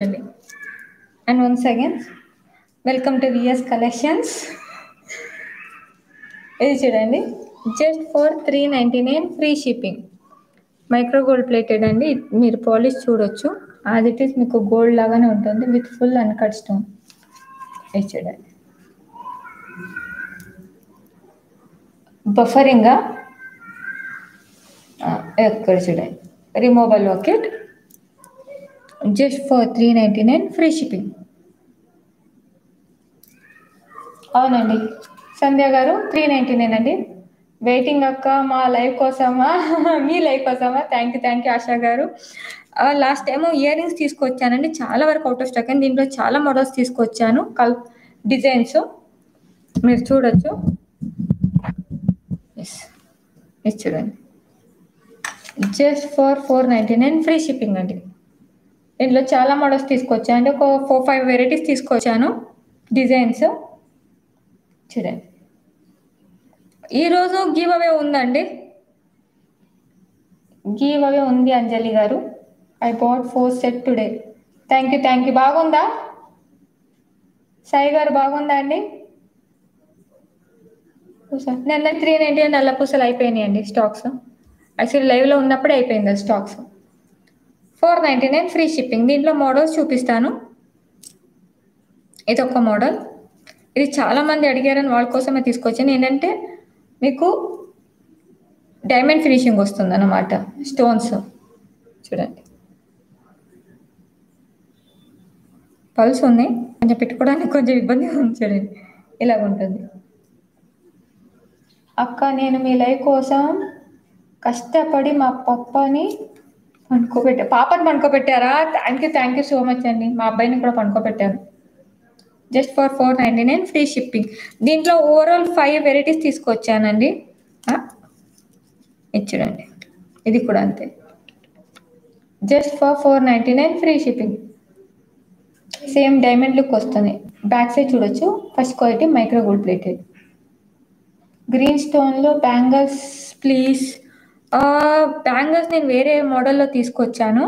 And once again, welcome to VS Collections. ఇది చూడండి, just for 399 free shipping. Micro gold plated అండి. మీరు polish చూడొచ్చు, యాజ్ ఇట్ ఈస్ మీకు గోల్డ్ లాగానే ఉంటుంది విత్ ఫుల్ అన్కట్ స్టోన్. ఇది చూడండి, బఫరింగ్ ఎక్కడ చూడండి, removable locket, just for 399 free shipping. అవునండి సంధ్య గారు, 399 అండి. వెయిటింగ్ అక్క, మా లైవ్ కోసమా? మీ లైవ్ కోసమా? థ్యాంక్ యూ ఆశా గారు. లాస్ట్ టైం ఇయర్ రింగ్స్ తీసుకొచ్చానండి, చాలా వరకు అవుట్ ఆఫ్ స్టాక్ అండి. దీంట్లో చాలా మోడల్స్ తీసుకొచ్చాను, డిజైన్స్ మీరు చూడొచ్చు. ఇది చూడండి, జస్ట్ ఫర్ 499 ఫ్రీ షిప్పింగ్ అండి. దీంట్లో చాలా మోడల్స్ తీసుకొచ్చాను అండి, ఒక 4-5 వెరైటీస్ తీసుకొచ్చాను డిజైన్స్. చూడండి, ఈరోజు గివ్ అవే ఉందండి, గివ్ అవే ఉంది అంజలి గారు. I bought 4 set today. Thank you. బాగుందా సాయి గారు, బాగుందా అండి? నిన్న 399 నల్ల పూసలు అయిపోయినాయండి స్టాక్స్. యాక్చువల్లీ లైవ్లో ఉన్నప్పుడే అయిపోయింది అది స్టాక్స్. 499 free shipping. దీంట్లో మోడల్స్ చూపిస్తాను. ఇది ఒక మోడల్, ఇది చాలామంది అడిగారని వాళ్ళ కోసమే తీసుకొచ్చాను. ఏంటంటే మీకు డైమండ్ ఫినిషింగ్ వస్తుంది అన్నమాట, స్టోన్స్. చూడండి, పల్స్ ఉన్నాయి, కొంచెం పెట్టుకోవడానికి కొంచెం ఇబ్బంది ఉంది. చూడండి, ఇలాగ ఉంటుంది. అక్క, నేను మీ లైవ్ కోసం కష్టపడి మా పాపని పండుకోబెట్టారా? థ్యాంక్ యూ సో మచ్ అండి. మా అబ్బాయిని కూడా పండుకోబెట్టాను. Just for 499 free shipping. దీంట్లో ఓవరాల్ 5 వెరైటీస్ తీసుకొచ్చానండి. ఇది చూడండి, ఇది కూడా అంతే, just for 499 free shipping. Same diamond look వస్తుంది. బ్యాక్ సైడ్ చూడొచ్చు. First quality micro gold plated. Green స్టోన్లో బ్యాంగిల్స్ ప్లీజ్. బ్యాంగిల్స్ నేను వేరే మోడల్లో తీసుకొచ్చాను,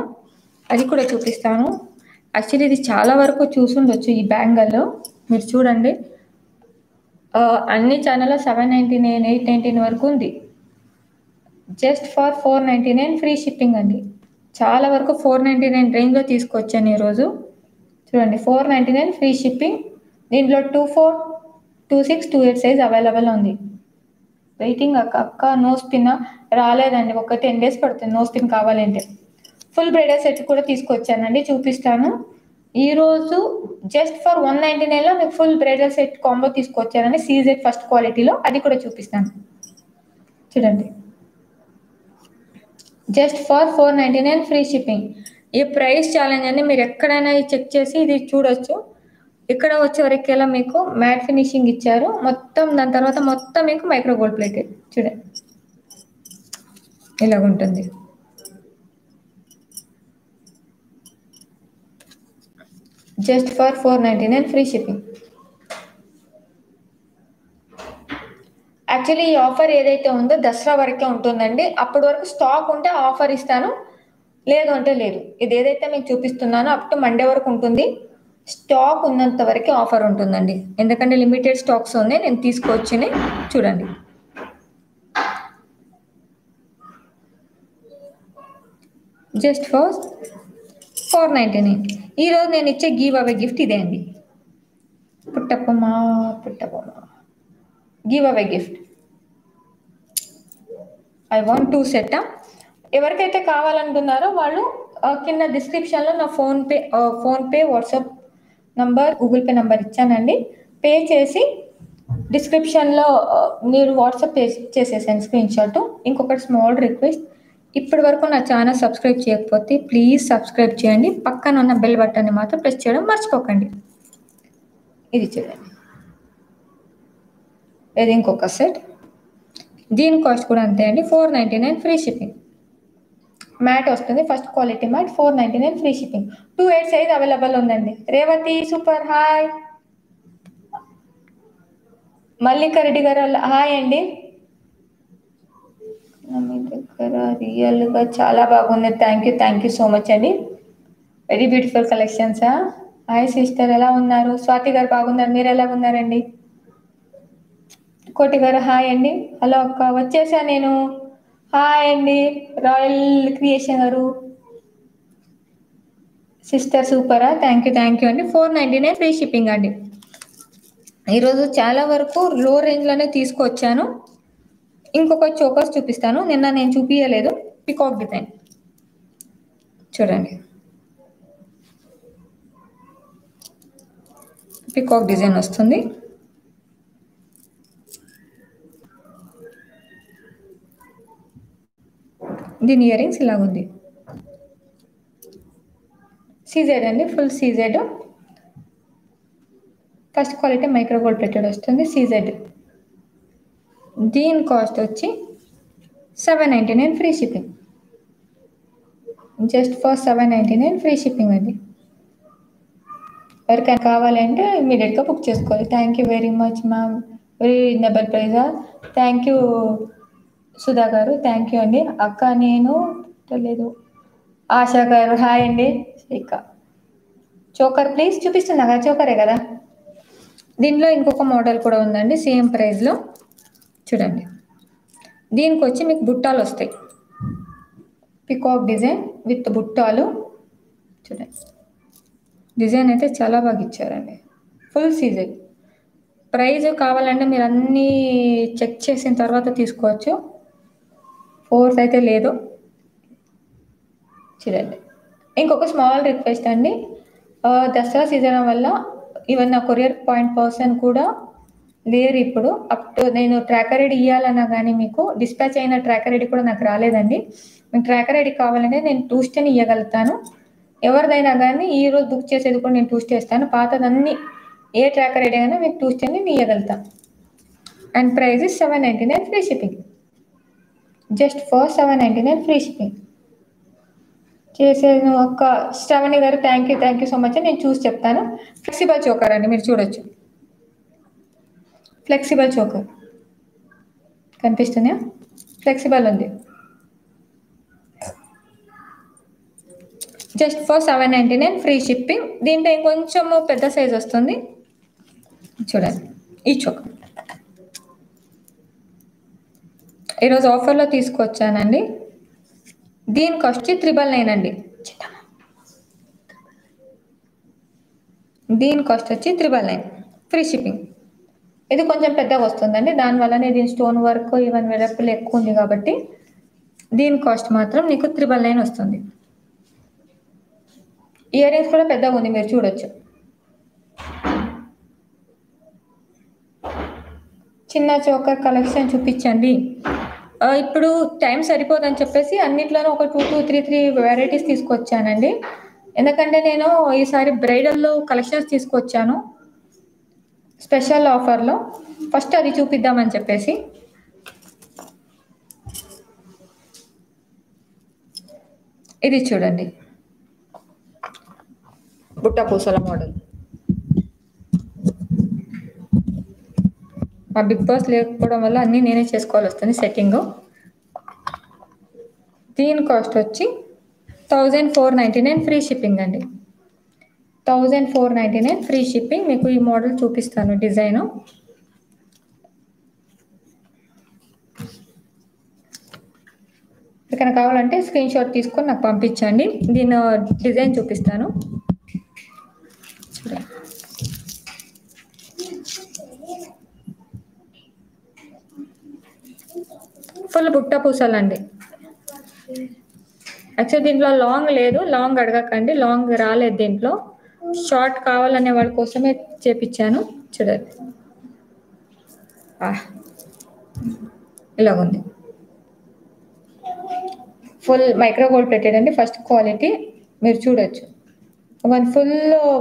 అది కూడా చూపిస్తాను. యాక్చువల్లీ ఇది చాలా వరకు చూసుండొచ్చు ఈ బ్యాంగిల్లో. మీరు చూడండి, అన్ని ఛానల్లో 799, 899 వరకు ఉంది. జస్ట్ ఫర్ 499 ఫ్రీ షిప్పింగ్ అండి. చాలా వరకు 499 రేంజ్లో తీసుకొచ్చాను ఈరోజు. చూడండి, 499 ఫ్రీ షిప్పింగ్. దీంట్లో 24, 26, 28 సైజ్ అవైలబుల్ ఉంది. వెయిటింగ్ అక్క నో స్పిన్ రాలేదండి, ఒక 10 days పడుతుంది నో స్పిన్ కావాలంటే. ఫుల్ బ్రైడల్ సెట్ కూడా తీసుకొచ్చానండి, చూపిస్తాను. ఈరోజు జస్ట్ ఫర్ 199లో మీకు ఫుల్ బ్రైడల్ సెట్ కాంబో తీసుకొచ్చానండి, సీజెడ్ ఫస్ట్ క్వాలిటీలో, అది కూడా చూపిస్తాను. చూడండి, జస్ట్ ఫర్ 499 ఫ్రీ షిప్పింగ్. ఈ ప్రైస్ ఛాలెంజ్ అండి, మీరు ఎక్కడైనా చెక్ చేసి ఇది చూడొచ్చు. ఇక్కడ వచ్చే వరకేలా మీకు మ్యాట్ ఫినిషింగ్ ఇచ్చారు మొత్తం, దాని తర్వాత మొత్తం మీకు మైక్రో గోల్డ్ ప్లేటెడ్. చూడండి, ఇలాగ ఉంటుంది. Just for 499 free shipping. Actually ఈ ఆఫర్ ఏదైతే ఉందో దసరా వరకే ఉంటుందండి. అప్పటి వరకు స్టాక్ ఉంటే ఆఫర్ ఇస్తాను, లేదు అంటే లేదు. ఇది ఏదైతే మీకు చూపిస్తున్నానో అప్ టు మండే వరకు ఉంటుంది. స్టాక్ ఉన్నంత వరకే ఆఫర్ ఉంటుందండి, ఎందుకంటే లిమిటెడ్ స్టాక్స్ ఉన్నాయి. నేను తీసుకొచ్చి చూడండి, జస్ట్ ఫర్ 499. ఈరోజు నేను ఇచ్చే గివ్ అవే గిఫ్ట్ ఇదే అండి. Puttappamma give away gift. I want 2 set. ఎవరికైతే కావాలనుకున్నారో వాళ్ళు కింద డిస్క్రిప్షన్లో నా PhonePe WhatsApp number, Google Pay number ఇచ్చానండి. పే చేసి డిస్క్రిప్షన్లో మీరు వాట్సాప్ చేసేసాను స్క్రీన్ షాట్. ఇంకొకటి స్మాల్ రిక్వెస్ట్, ఇప్పటి వరకు నా ఛానల్ సబ్స్క్రైబ్ చేయకపోతే ప్లీజ్ సబ్స్క్రైబ్ చేయండి. పక్కన ఉన్న బెల్ బటన్ని మాత్రం ప్రెస్ చేయడం మర్చిపోకండి. ఇది చూడండి, ఇది ఇంకొక సెట్. దీని కాస్ట్ కూడా అంతే అండి, 499 ఫ్రీ షిప్పింగ్. మ్యాట్ వస్తుంది, first quality matte, 499 free shipping. 28 size available ఉందండి. Revathi super hi. మల్లికారెడ్డి గారు హాయ్ అండి. మీ దగ్గర రియల్గా చాలా బాగుంది. థ్యాంక్ యూ సో మచ్ అండి. వెరీ బ్యూటిఫుల్ కలెక్షన్సా. హాయ్ సిస్టర్, ఎలా ఉన్నారు? స్వాతి గారు బాగున్నారు, మీరు ఎలా ఉన్నారండి? కోటి గారు హాయ్ అండి. హలో అక్క, వచ్చేసా నేను. హాయ్ అండి రాయల్ క్రియేషన్ గారు. సిస్టర్ సూపరా, థ్యాంక్ యూ అండి. 499 ఫ్రీ షిప్పింగ్ అండి. ఈరోజు చాలా వరకు లో రేంజ్లోనే తీసుకొచ్చాను. ఇంకొక చోకర్స్ చూపిస్తాను, నిన్న నేను చూపించలేదు. పికాక్ డిజైన్ చూడండి, పికాక్ డిజైన్ వస్తుంది. దీని ఇయర్ రింగ్స్ ఇలా ఉంది. సీజెడ్ అండి, full CZ. First quality micro gold plated వస్తుంది సీజెడ్. దీని కాస్ట్ వచ్చి 799 free shipping. Just for 799 free shipping అండి. ఎవరికైనా కావాలంటే ఇమీడియట్గా బుక్ చేసుకోవాలి. Thank you very much ma'am, very reasonable ప్రైజా. థ్యాంక్ యూ సుధా గారు, థ్యాంక్ యూ అండి. అక్క నేను తెలియదు. ఆశా గారు హాయ్ అండి. ఇక చోకర్ ప్లీజ్ చూపిస్తున్నా కదా, చోకరే కదా. దీనిలో ఇంకొక మోడల్ కూడా ఉందండి సేమ్ ప్రైస్లో, చూడండి. దీనికి వచ్చి మీకు బుట్టాలు వస్తాయి, పికాక్ డిజైన్ విత్ బుట్టాలు. చూడండి, డిజైన్ అయితే చాలా బాగా ఇచ్చారండి, ఫుల్ సీజన్. ప్రైజ్ కావాలంటే మీరు అన్నీ చెక్ చేసిన తర్వాత తీసుకోవచ్చు, ఫోర్స్ అయితే లేదు. చూడండి, ఇంకొక స్మాల్ రిక్వెస్ట్ అండి. దసరా సీజన్ వల్ల ఈవెన్ నా కొరియర్ పాయింట్ పర్సన్ కూడా లేరు ఇప్పుడు. అప్ టు నేను ట్రాకర్ ఐడి ఇవ్వాలన్నా కానీ మీకు డిస్పాచ్ అయిన ట్రాకర్ ఐడి కూడా నాకు రాలేదండి. మీకు ట్రాకర్ ఐడి కావాలంటే నేను ట్యూస్డేని ఇవ్వగలుగుతాను. ఎవరిదైనా కానీ ఈరోజు బుక్ చేసేది కూడా నేను ట్యూస్డే ఇస్తాను. పాతదన్నీ ఏ ట్రాకర్ ఐడి అయినా మీకు ట్యూస్డేని నేను ఇవ్వగలుగుతాను. And price is 799 free shipping. Just for 799 free shipping. చేసేది ఒక శ్రవణి గారు, థ్యాంక్ యూ సో మచ్. నేను చూసి చెప్తాను. ఫ్లెక్సిబుల్ చోకర్ అండి, మీరు చూడొచ్చు. ఫ్లెక్సిబుల్ చోకర్ కనిపిస్తుందా? ఫ్లెక్సిబుల్ ఉంది. Just for 799 free shipping. దీంట్లో ఇంకొంచెం పెద్ద సైజ్ వస్తుంది, చూడండి. ఈ చోకర్ ఈరోజు ఆఫర్లో తీసుకొచ్చానండి. దీని కాస్ట్ 399 అండి. దీని కాస్ట్ వచ్చి 399 ఫ్రీ షిప్పింగ్. ఇది కొంచెం పెద్దగా వస్తుందండి, దానివల్లనే దీని స్టోన్ వర్క్ ఈవెన్ వెడల్పులు ఎక్కువ ఉంది కాబట్టి దీని కాస్ట్ మాత్రం నీకు 399 వస్తుంది. ఇయర్ రింగ్స్ కూడా పెద్దగా ఉంది, మీరు చూడొచ్చు. చిన్న చోకర్ కలెక్షన్ చూపించండి. ఇప్పుడు టైం సరిపోదని చెప్పేసి అన్నిట్లోనూ ఒక 2 2 3 వెరైటీస్ తీసుకొచ్చానండి. ఎందుకంటే నేను ఈసారి బ్రైడల్లో కలెక్షన్స్ తీసుకొచ్చాను స్పెషల్ ఆఫర్లో. ఫస్ట్ అది చూపిద్దామని చెప్పేసి. ఇది చూడండి, బుట్ట పూసల మోడల్. మా బిగ్ బాస్ లేకపోవడం వల్ల అన్నీ నేనే చేసుకోవాలి వస్తుంది సెట్టింగ్. దీని కాస్ట్ వచ్చి 1499 ఫ్రీ షిప్పింగ్ అండి. 1499 ఫ్రీ షిప్పింగ్. మీకు ఈ మోడల్ చూపిస్తాను, డిజైను. ఇక్కడ కావాలంటే స్క్రీన్ షాట్ తీసుకొని నాకు పంపించండి. దీని డిజైన్ చూపిస్తాను, చూడండి. ఫుల్ బుట్ట పూసలండి. యాక్చువల్లీ దీంట్లో లాంగ్ లేదు, లాంగ్ అడగకండి, లాంగ్ రాలేదు దీంట్లో. షార్ట్ కావాలనే వాళ్ళ కోసమే చేపించాను, చూడండి. ఇలాగుంది, ఫుల్ మైక్రో గోల్డ్ ప్లేటెడ్ అండి, ఫస్ట్ క్వాలిటీ. మీరు చూడొచ్చు, వన్ ఫుల్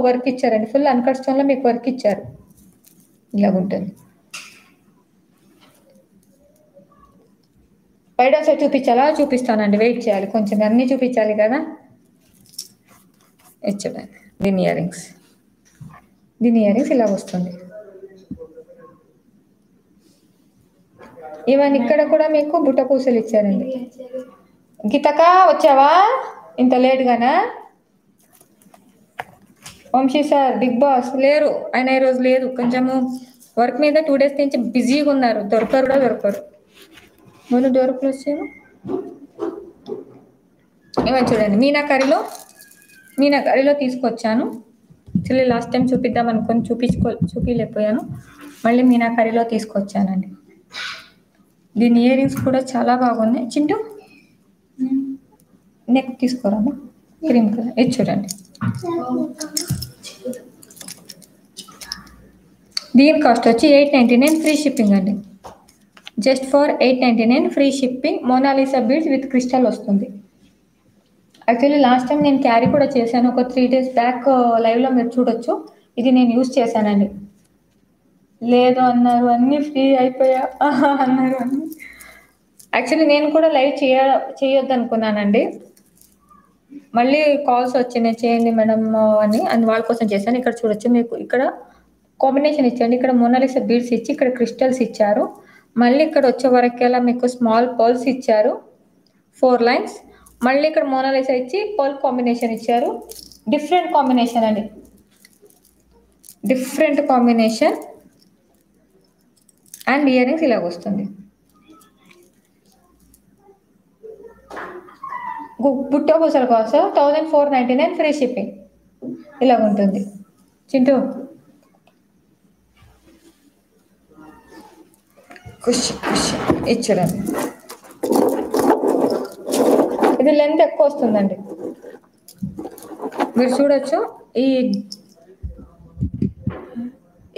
వర్క్ ఇచ్చారండి, ఫుల్ అన్కట్ స్టోన్లో మీకు వర్క్ ఇచ్చారు. ఇలాగుంటుంది. బయట సైడ్ చూపించాలా? చూపిస్తానండి, వెయిట్ చేయాలి కొంచెం, అన్నీ చూపించాలి కదా. చూడండి, దీని ఇయర్ రింగ్స్. దీని ఇయర్ రింగ్స్ ఇలా వస్తుంది. ఈవెన్ ఇక్కడ కూడా మీకు బుట్ట పూసలు ఇచ్చారండి. గీతక వచ్చావా ఇంత లేట్గానా? వంశీ సార్ బిగ్ బాస్ లేరు, ఆయన ఈరోజు లేదు, కొంచెము వర్క్ మీద 2 days నుంచి బిజీగా ఉన్నారు, దొరకరు కూడా దొరకరు. ముందు డోర్ క్లోజ్ చేయను. ఏమని చూడండి, మీనా కర్రీలో తీసుకొచ్చాను. యాక్చువల్లీ లాస్ట్ టైం చూపిద్దాం అనుకొని చూపించలేకపోయాను, మళ్ళీ మీనా కర్రీలో తీసుకొచ్చానండి. దీని ఇయర్ రింగ్స్ కూడా చాలా బాగున్నాయి. చింటూ నెక్ తీసుకోరామా, క్రీమ్ కలర్, ఇది చూడండి. దీని కాస్ట్ వచ్చి 899 ఫ్రీ షిప్పింగ్ అండి. Just for 899 free shipping. Monalisa beads with crystal వస్తుంది. యాక్చువల్లీ లాస్ట్ టైం నేను క్యారీ కూడా చేశాను, ఒక 3 days బ్యాక్ లైవ్లో మీరు చూడొచ్చు. ఇది నేను యూజ్ చేశానండి. లేదు అన్నారు, అన్నీ ఫ్రీ అయిపోయా అన్నారు అన్నీ. యాక్చువల్లీ నేను కూడా లైవ్ చేయొద్దు అనుకున్నానండి, మళ్ళీ కాల్స్ వచ్చినాయి చేయండి మేడం అని వాళ్ళ కోసం చేశాను. ఇక్కడ చూడొచ్చు, మీకు ఇక్కడ కాంబినేషన్ ఇచ్చండి. ఇక్కడ మోనాలిసా బీడ్స్ ఇచ్చి ఇక్కడ క్రిస్టల్స్ ఇచ్చారు. మళ్ళీ ఇక్కడ వచ్చే వరకెలా మీకు స్మాల్ పర్ల్స్ ఇచ్చారు, 4 lines. మళ్ళీ ఇక్కడ మోనాలిసా ఇచ్చి పర్ల్ కాంబినేషన్ ఇచ్చారు. డిఫరెంట్ కాంబినేషన్ అండి, different combination. And ear rings ఇలాగ వస్తుంది. బుట్ట పూసల కాస్ట్ 1499 ఫ్రీ షిప్పింగ్. ఇలాగ ఉంటుంది. చింటూ ఖుషి ఇచ్చడం. ఇది లెంత్ ఎక్కువ వస్తుందండి, మీరు చూడొచ్చు.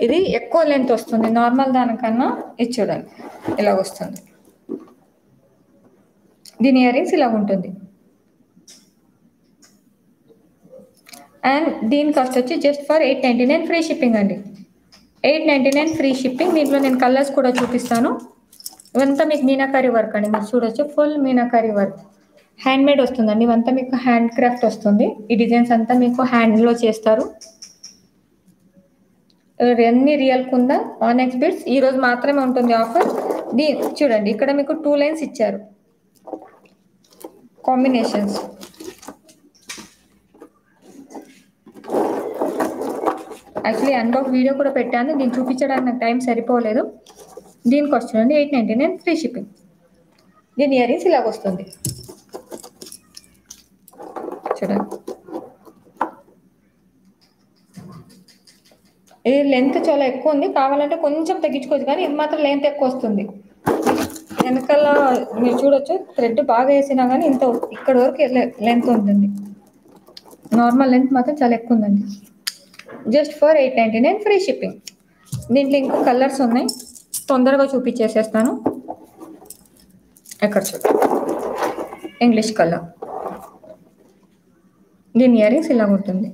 ఇది ఎక్కువ లెంత్ వస్తుంది నార్మల్ దానికన్నా. ఇది చూడండి ఇలాగ వస్తుంది. దీని ఇయర్ రింగ్స్ ఇలా ఉంటుంది. అండ్ దీని కాస్ట్ వచ్చి జస్ట్ ఫర్ 899 ఫ్రీ షిప్పింగ్ అండి. 899 ఫ్రీ షిప్పింగ్. దీంట్లో నేను కలర్స్ కూడా చూపిస్తాను. ఇవంతా మీకు మీనాకారి వర్క్ అండి, మీరు చూడొచ్చు. Full meenakari work, hand made వస్తుందండి. ఇవంతా మీకు హ్యాండ్ క్రాఫ్ట్ వస్తుంది. ఈ డిజైన్స్ అంతా మీకు హ్యాండ్లో చేస్తారు. అన్ని రియల్ కుందా ఆనెక్స్ బిట్స్. ఈ రోజు మాత్రమే ఉంటుంది ఆఫర్. చూడండి ఇక్కడ మీకు 2 lines ఇచ్చారు, కాంబినేషన్స్. యాక్చువల్లీ అన్బాక్స్ వీడియో కూడా పెట్టాను, దీన్ని చూపించడానికి నాకు టైం సరిపోలేదు. దీని కాస్ట్ చూడండి 899 ఫ్రీ షిప్పింగ్. దీని ఇయర్ రింగ్స్ ఇలాగ వస్తుంది చూడండి. ఇది లెంత్ చాలా ఎక్కువ ఉంది, కావాలంటే కొంచెం తగ్గించుకోవచ్చు, కానీ ఇది మాత్రం లెంత్ ఎక్కువ వస్తుంది. వెనకాల మీరు చూడొచ్చు, థ్రెడ్ బాగా వేసినా కానీ ఇంత ఇక్కడ వరకు లెంత్ ఉంటుంది. నార్మల్ లెంత్ మాత్రం చాలా ఎక్కువ ఉందండి. Just for 899 free shipping. దీంట్లో ఇంకా కలర్స్ ఉన్నాయి, తొందరగా చూపించేసేస్తాను. ఎక్కడ చూడండి, ఇంగ్లీష్ కలర్. దీని ఇయర్ రింగ్స్ ఇలా ఉంటుంది.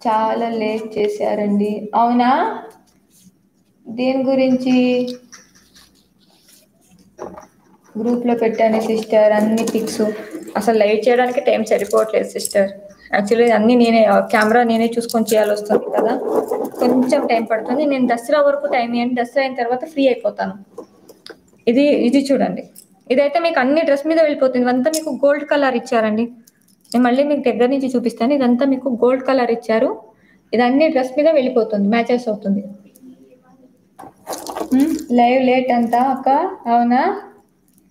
చాలా లేట్ చేశారండి. అవునా, దేని గురించి? గ్రూప్లో పెట్టాను సిస్టర్ అన్ని పిక్స్. అసలు లైవ్ చేయడానికి టైం సరిపోవట్లేదు సిస్టర్. యాక్చువల్లీ అన్నీ నేనే, కెమెరా నేనే చూసుకొని చేయాల్సి వస్తుంది కదా, కొంచెం టైం పడుతుంది. నేను దసరా వరకు టైం ఇవ్వండి, దసరా అయిన తర్వాత ఫ్రీ అయిపోతాను. ఇది చూడండి, ఇదైతే మీకు అన్ని డ్రెస్ మీద వెళ్ళిపోతుంది. ఇదంతా మీకు గోల్డ్ కలర్ ఇచ్చారండి. నేను మళ్ళీ మీకు దగ్గర నుంచి చూపిస్తాను. ఇదంతా మీకు గోల్డ్ కలర్ ఇచ్చారు. ఇది అన్ని డ్రెస్ మీద వెళ్ళిపోతుంది, మ్యాచెస్ అవుతుంది. లైవ్ లేట్ అంతా అక్క. అవునా,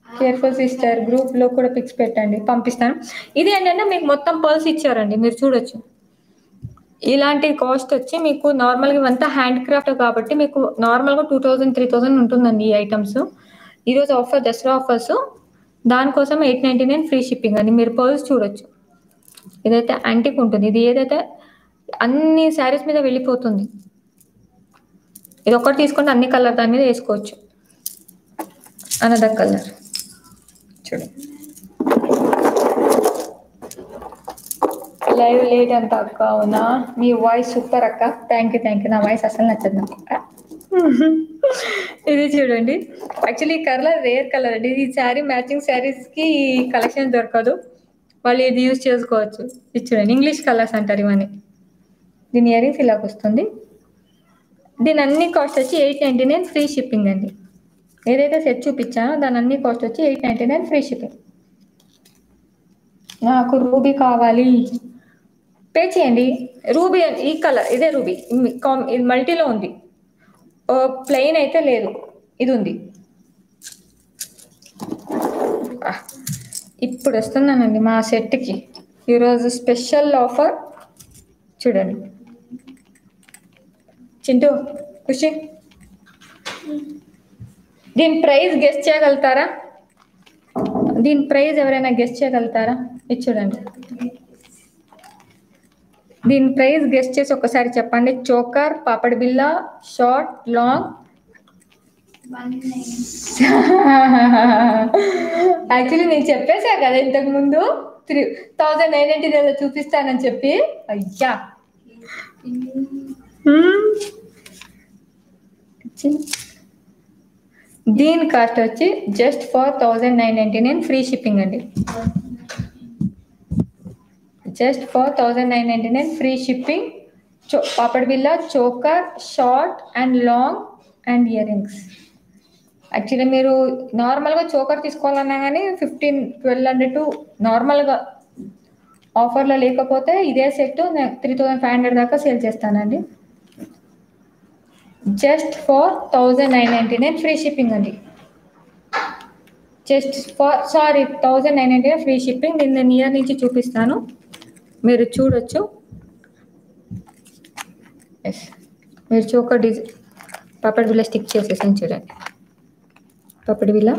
కేర్ఫుల్ సిస్టర్. గ్రూప్లో కూడా పిక్స్ పెట్టండి, పంపిస్తాను. ఇది ఏంటంటే మీకు మొత్తం పర్ల్స్ ఇచ్చారండి, మీరు చూడొచ్చు. ఇలాంటి కాస్ట్ వచ్చి మీకు నార్మల్గా ఇవంతా హ్యాండ్ క్రాఫ్ట్ కాబట్టి మీకు నార్మల్గా 2000 3000 ఉంటుందండి ఈ ఐటమ్స్. ఈరోజు ఆఫర్ దసరా ఆఫర్స్, దానికోసం 899 ఫ్రీ షిప్పింగ్ అండి. మీరు పర్ల్స్ చూడొచ్చు. ఇదైతే యాంటిక్ ఉంటుంది, ఇది ఏదైతే అన్ని శారీస్ మీద వెళ్ళిపోతుంది. ఇది ఒకటి తీసుకుంటే అన్ని కలర్ దాని మీద వేసుకోవచ్చు. అనదర్ కలర్ చూడండి. లైవ్ లేట్ అంత అక్క. అవునా, మీ వాయిస్ సూపర్ అక్క. Thank you. నా వాయిస్ అసలు నచ్చదు నాకు అక్క. ఇది చూడండి, యాక్చువల్లీ ఈ కలర్ రేర్ కలర్ అండి. ఈ శారీ మ్యాచింగ్ శారీస్కి కలెక్షన్ దొరకదు, వాళ్ళు ఇది యూజ్ చేసుకోవచ్చు. ఇది చూడండి, ఇంగ్లీష్ కలర్స్ అంటారు ఇవన్నీ. దీని ఇయర్ రింగ్స్ ఇలాగ వస్తుంది. దీని అన్ని కాస్ట్ వచ్చి 899 ఫ్రీ షిప్పింగ్ అండి. ఏదైతే సెట్ చూపించానో దాని అన్ని కాస్ట్ వచ్చి 899 ఫ్రీ షిప్పింగ్. నాకు రూబీ కావాలి. పే చేయండి. రూబీ ఈ కలర్ ఇదే రూబీ. ఇది మల్టీలో ఉంది. ప్లెయిన్ అయితే లేదు, ఇది ఉంది. ఇప్పుడు వస్తున్నానండి మా సెట్కి. ఈరోజు స్పెషల్ ఆఫర్ చూడండి. చింటూ, ఖుషి, దీని ప్రైస్ గెస్ట్ చేయగలుగుతారా? దీని ప్రైస్ ఎవరైనా గెస్ట్ చేయగలుగుతారా? ఇది చూడండి. దీని ప్రైస్ గెస్ట్ చేసి ఒకసారి చెప్పండి. చోకర్, పాపడ్ బిల్లా, షార్ట్, లాంగ్. యాక్చువల్లీ నేను చెప్పేసా కదా ఇంతకు ముందు 3999 చూపిస్తానని చెప్పి. అయ్యా, దీని కాస్ట్ వచ్చి జస్ట్ ఫర్ 1999 ఫ్రీ షిప్పింగ్ అండి. Just for 1999 free shipping. పాపడ్ బిల్లా, choker, short and long and ear rings. Actually మీరు నార్మల్గా చోకర్ తీసుకోవాలన్నా కానీ 1200 నార్మల్గా. ఆఫర్లో లేకపోతే ఇదే సెట్ 3500 దాకా సేల్ చేస్తానండి. జస్ట్ ఫర్ 1999 ఫ్రీ షిప్పింగ్ అండి. Just for 1999 free shipping. నేను నియర్ నుంచి చూపిస్తాను, మీరు చూడొచ్చు. ఎస్, మీరు చోకర్ డిజైన్ పాపడ్ బిల్ల స్టిక్ చేసేసాను చూడండి. పాపడ్ బిల్ల,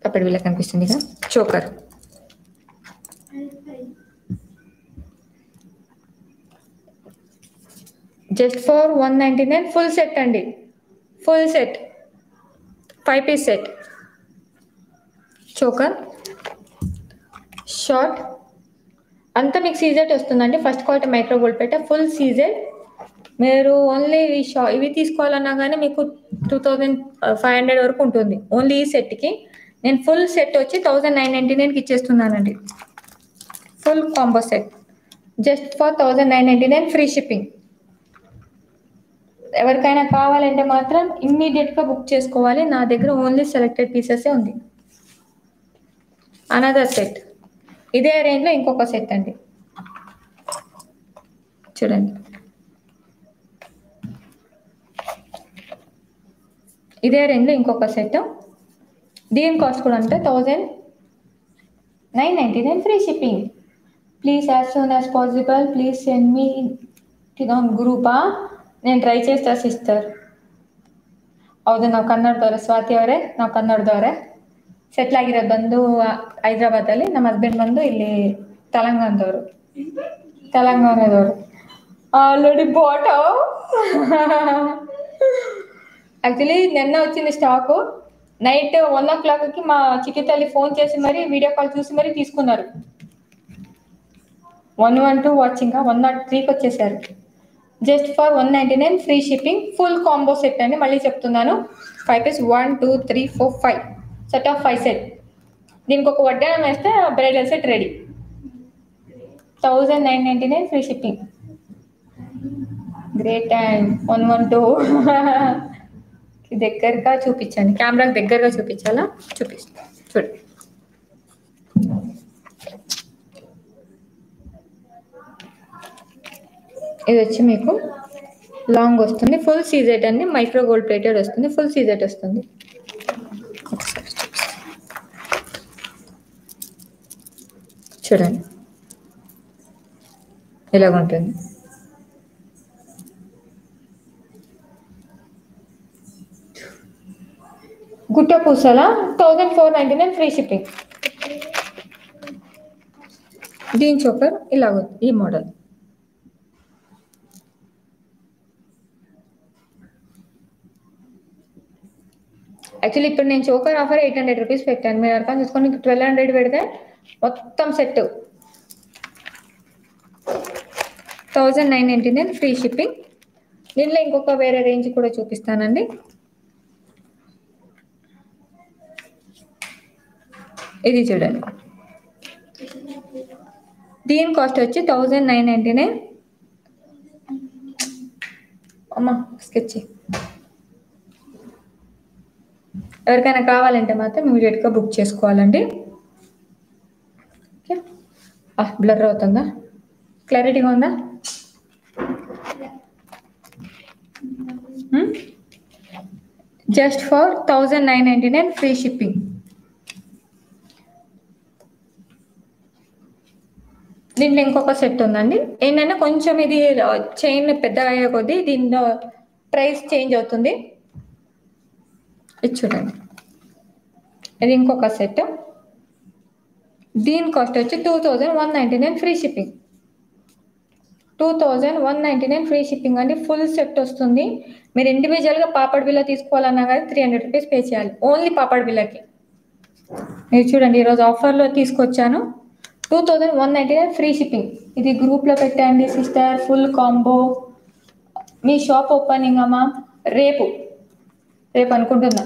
పాపడ్ బిల్ల కనిపిస్తుంది కదా. Choker just for 199 full set అండి. Full set 5 piece set. Choker, short అంతా మీకు సీజెట్ వస్తుందండి. ఫస్ట్ క్వాలిటీ మైక్రో గోల్డ్ పెట్ట ఫుల్ సీజెట్. మీరు ఓన్లీ ఇవి తీసుకోవాలన్నా కానీ మీకు 2500 వరకు ఉంటుంది ఓన్లీ ఈ సెట్కి. నేను ఫుల్ సెట్ వచ్చి 1999కి ఇచ్చేస్తున్నానండి. Full combo set just for 1999 free shipping. ఎవరికైనా కావాలంటే మాత్రం ఇమ్మీడియట్గా బుక్ చేసుకోవాలి. నా దగ్గర ఓన్లీ సెలెక్టెడ్ పీసెసే ఉంది. అనదర్ సెట్ ఇదే రేంజ్లో ఇంకొక సెట్ అండి, చూడండి. ఇదే రేంజ్లో ఇంకొక సెట్. దీని కాస్ట్ కూడా అంటే 1999 free shipping. Please as soon as possible please send me on ಗ್ರೂಪಾ. నేను ಟ್ರೈ చేస్తా ಸಿಸ್ಟರ್. ಹೌದು, ನಾವು ಕನ್ನಡದವ್ರೆ. ಸ್ವಾತಿ ಅವರೇ, ನಾವು ಕನ್ನಡದವ್ರೆ. ಸೆಟ್ಲ್ ಆಗಿರೋದು ಬಂದು ಹೈದ್ರಾಬಾದಲ್ಲಿ. ನಮ್ಮ ಹಸ್ಬೆಂಡ್ ಬಂದು ಇಲ್ಲಿ ತೆಲಂಗಾಣದವರು. Already bat. యాక్చువల్లీ నిన్న వచ్చింది స్టాకు. నైట్ 1 o'clockకి మా చిట్టి తల్లి ఫోన్ చేసి మరీ వీడియో కాల్ చూసి మరీ తీసుకున్నారు. 112 వాచింగ్ 103కి వచ్చేసారు. Just for 199 free shipping. Full combo set అండి. మళ్ళీ చెప్తున్నాను, 5 పీస్ 1 2 3 4 5 సెట్ ఆఫ్ 5 సెట్. దీనికి ఒక వడ్డానం వేస్తే bridal set ready. 1999 free shipping. Great. And 112 దగ్గరగా చూపించండి, కెమెరాకి దగ్గరగా చూపించాలా? చూపిస్తాను చూడండి. ఇది వచ్చి మీకు లాంగ్ వస్తుంది. ఫుల్ సీజెట్ అండి. మైక్రో గోల్డ్ ప్లేటెడ్ వస్తుంది. ఫుల్ సీజెట్ వస్తుంది. చూడండి ఇలాగ ఉంటుంది. గుట్ట పూసల 1499 ఫ్రీ షిప్పింగ్. దీని చోకర్ ఇలాగ ఈ మోడల్. యాక్చువల్లీ ఇప్పుడు నేను చోకర్ ఆఫర్ 800 రూపీస్ పెట్టాను. మీరు అర్థం చేసుకొని 1200 పెడితే మొత్తం సెట్ 1999 ఫ్రీ షిప్పింగ్. దీనిలో ఇంకొక వేరే రేంజ్ కూడా చూపిస్తానండి. ఇది చూడండి. దీని కాస్ట్ వచ్చి 1999. అమ్మా స్కెచ్ ఎవరికైనా కావాలంటే మాత్రం ఇమీడియట్గా బుక్ చేసుకోవాలండి. ఓకే, బ్లర్ అవుతుందా, క్లారిటీగా ఉందా? Just for 1999 free shipping. దీంట్లో ఇంకొక సెట్ ఉందండి. ఏంటంటే కొంచెం ఇది చైన్ పెద్దగా అయ్యే కొద్దీ దీనిలో ప్రైస్ చేంజ్ అవుతుంది. ఇది చూడండి, ఇది ఇంకొక సెట్. దీని కాస్ట్ వచ్చి 2199 ఫ్రీ షిప్పింగ్. 2199 ఫ్రీ షిప్పింగ్ అండి. ఫుల్ సెట్ వస్తుంది. మీరు ఇండివిజువల్గా పాపడ్ బిల్ల తీసుకోవాలన్నా కానీ 300 రూపీస్ పే చేయాలి, ఓన్లీ పాపడ్ బిల్లకి. మీరు చూడండి, ఈరోజు ఆఫర్లో తీసుకొచ్చాను. 2199 ఫ్రీ షిప్పింగ్. ఇది గ్రూప్లో పెట్టండి సిస్టర్, ఫుల్ కాంబో. మీ షాప్ ఓపెనింగ్ అమ్మా రేపు అనుకుంటున్నా.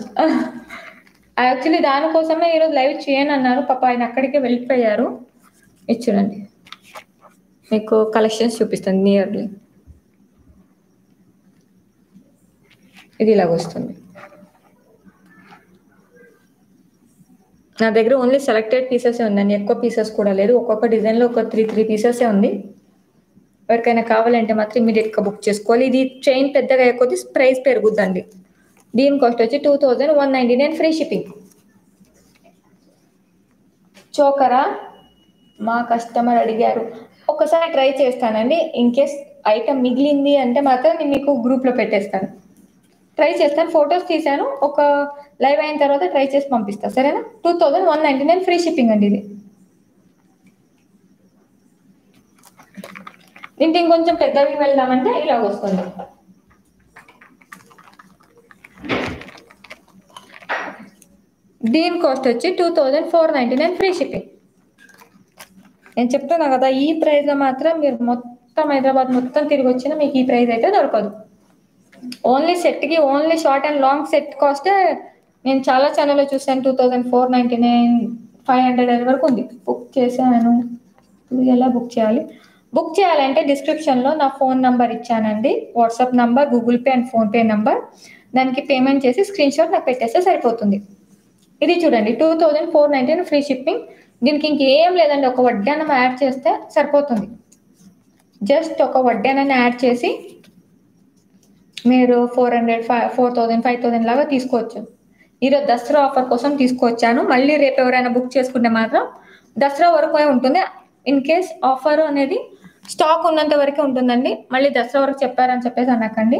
యాక్చువల్లీ దానికోసమే ఈరోజు లైవ్ చేయను అన్నారు, పాప ఆయన అక్కడికే వెళ్ళిపోయారు. ఇది చూడండి, మీకు కలెక్షన్స్ చూపిస్తాను నియర్లీ. ఇది ఇలాగ వస్తుంది. నా దగ్గర ఓన్లీ సెలెక్టెడ్ పీసెసే ఉందండి, ఎక్కువ పీసెస్ కూడా లేదు. ఒక్కొక్క డిజైన్లో ఒక 3 పీసెసే ఉంది. ఎవరికైనా కావాలంటే మాత్రం ఇమీడియట్గా బుక్ చేసుకోవాలి. ఇది చైన్ పెద్దగా అయిపోతే ప్రైస్ పెరుగుద్దండి. దీని కాస్ట్ వచ్చి 2199 ఫ్రీ షిప్పింగ్. చోకరా మా కస్టమర్ అడిగారు, ఒకసారి ట్రై చేస్తానండి. ఇన్ కేస్ ఐటమ్ మిగిలింది అంటే మాత్రం నేను మీకు గ్రూప్లో పెట్టేస్తాను. ట్రై చేస్తాను, ఫొటోస్ తీసాను, ఒక లైవ్ అయిన తర్వాత ట్రై చేసి పంపిస్తాను, సరేనా? 2199 ఫ్రీ షిప్పింగ్ అండి ఇది. దీంట్లో ఇంకొంచెం పెద్దగా వెళ్దామంటే ఇలాగ వస్తుంది. దీని కాస్ట్ వచ్చి 2499 ఫ్రీ షిప్పింగ్. నేను చెప్తున్నా కదా, ఈ ప్రైస్లో మాత్రం మీరు మొత్తం హైదరాబాద్ మొత్తం తిరిగి వచ్చినా మీకు ఈ ప్రైస్ అయితే దొరకదు. ఓన్లీ సెట్కి, only short and long set cost నేను చాలా ఛానల్లో చూసాను. 2499, 500 వరకు ఉంది. బుక్ చేశాను. ఎలా బుక్ చేయాలి? బుక్ చేయాలంటే డిస్క్రిప్షన్లో నా ఫోన్ నంబర్ ఇచ్చానండి, WhatsApp number, Google pay and PhonePe number. దానికి పేమెంట్ చేసి స్క్రీన్ షాట్ నాకు పెట్టేస్తే సరిపోతుంది. ఇది చూడండి, 2499 ఫ్రీ షిప్పింగ్. దీనికి ఇంకేం లేదండి, ఒక వడ్డానం యాడ్ చేస్తే సరిపోతుంది. జస్ట్ ఒక వడ్డానాన్ని యాడ్ చేసి మీరు 400, 4000, 5000 లాగా తీసుకోవచ్చు. ఈరోజు దసరా ఆఫర్ కోసం తీసుకొచ్చాను. మళ్ళీ రేపు ఎవరైనా బుక్ చేసుకుంటే మాత్రం దసరా వరకు ఉంటుంది. ఇన్ కేస్ ఆఫర్ అనేది స్టాక్ ఉన్నంత వరకే ఉంటుందండి. మళ్ళీ దసరా వరకు చెప్పారని చెప్పేసి అనకండి.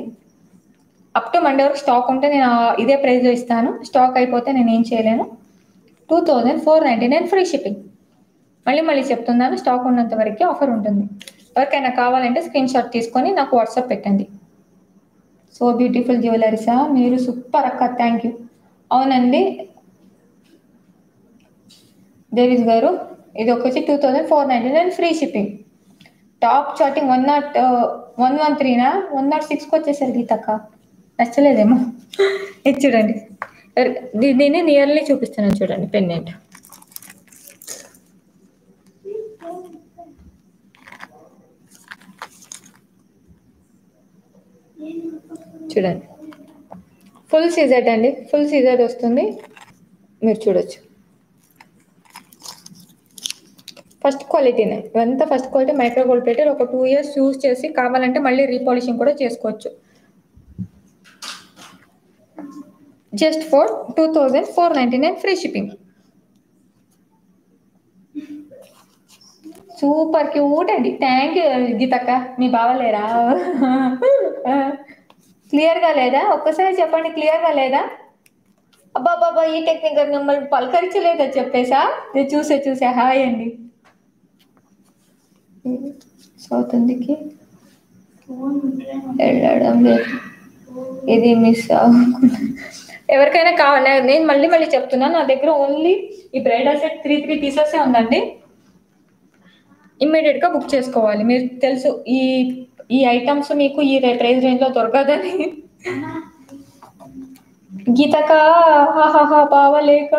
అప్ టు మండే వరకు స్టాక్ ఉంటే నేను ఇదే ప్రైస్లో ఇస్తాను. స్టాక్ అయిపోతే నేను ఏం చేయలేను. 2499 ఫ్రీ షిప్పింగ్. మళ్ళీ చెప్తున్నాను, స్టాక్ ఉన్నంత వరకే ఆఫర్ ఉంటుంది. ఎవరికైనా కావాలంటే స్క్రీన్ షాట్ తీసుకొని నాకు వాట్సాప్ పెట్టండి. సో బ్యూటిఫుల్ జ్యువెలరీసా, మీరు సూపర్ అక్క, థ్యాంక్ యూ. అవునండి దేవిజ్ గారు, ఇది వచ్చి 2499 ఫ్రీ షిప్పింగ్. టాప్ చార్టింగ్ 113నా 106కి వచ్చేసరికి గీతక్క నచ్చలేదేమో. ఇది చూడండి, దీన్ని నియర్లీ చూపిస్తున్నాను చూడండి. పెన్నెంట్ చూడండి, ఫుల్ సీజెడ్ అండి, ఫుల్ సీజెడ్ వస్తుంది. మీరు చూడొచ్చు, ఫస్ట్ క్వాలిటీనే ఇవంతా. First quality micro gold plated. ఒక 2 years యూజ్ చేసి కావాలంటే మళ్ళీ రీపాలిషింగ్ కూడా చేసుకోవచ్చు. Just for 2499 free shipping. Super cute అండి, థ్యాంక్ యూ గీతక్క. మీ బావలేరా? క్లియర్గా లేదా? ఒక్కసారి చెప్పండి, క్లియర్గా లేదా? అబ్బాబాబా, ఈ టెక్నిక్ మిమ్మల్ని పలకరించలేదా చెప్పేసా? నేను చూసే హాయ్ అండి. సౌత్ ఇండికి వెళ్ళడం లేదు, ఇది మిస్ అవ్వకుండా. ఎవరికైనా కావాలి, నేను మళ్ళీ చెప్తున్నాను, నా దగ్గర ఓన్లీ ఈ బ్రైడల్ సెట్ 3 పీసెసే ఉందండి. ఇమ్మీడియట్గా బుక్ చేసుకోవాలి. మీరు తెలుసు, ఈ ఐటమ్స్ మీకు ఈ ప్రైస్ రేంజ్లో దొరకదని. గీతక్క హాహాహా, బావలేక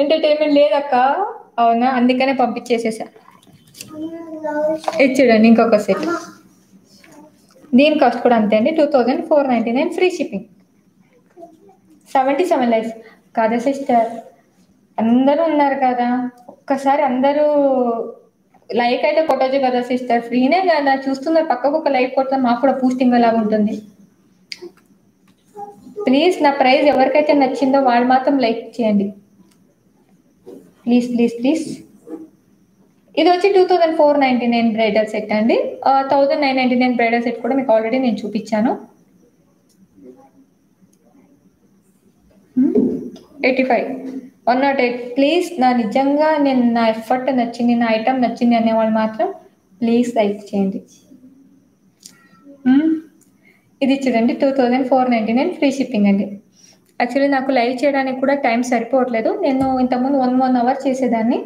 ఎంటర్టైన్మెంట్ లేదక్క. అవునా, అందుకనే పంపించేసేసా. ఇది చూడండి, ఇంకొక సెట్. దీని కాస్ట్ కూడా అంతే అండి, 2499 ఫ్రీ షిప్పింగ్. 77 లైఫ్. కాదా సిస్టర్? అందరూ ఉన్నారు కదా, ఒక్కసారి అందరూ లైక్ అయితే కొట్టొచ్చు కదా సిస్టర్, ఫ్రీనే కదా, చూస్తున్నారు పక్కకు ఒక లైక్ కొడితే మాకు కూడా బూస్టింగ్ లాగా ఉంటుంది. ప్లీజ్ నా ప్రైజ్ ఎవరికైతే నచ్చిందో వాళ్ళు మాత్రం లైక్ చేయండి ప్లీజ్ ప్లీజ్ ప్లీజ్. ఇది వచ్చి 2499 బ్రైడల్ సెట్ అండి. 1999 బ్రైడల్ సెట్ కూడా మీకు ఆల్రెడీ నేను చూపించాను. 85 108. ప్లీజ్ నా నిజంగా నేను నా ఎఫర్ట్ నచ్చింది, నా ఐటమ్ నచ్చింది అనేవాళ్ళు మాత్రం ప్లీజ్ లైక్ చేయండి. ఇది చూడండి 2499 ఫ్రీ షిప్పింగ్ అండి. యాక్చువల్లీ నాకు లైవ్ చేయడానికి కూడా టైం సరిపోవట్లేదు. నేను ఇంతకుముందు 1 అవర్ చేసేదాన్ని,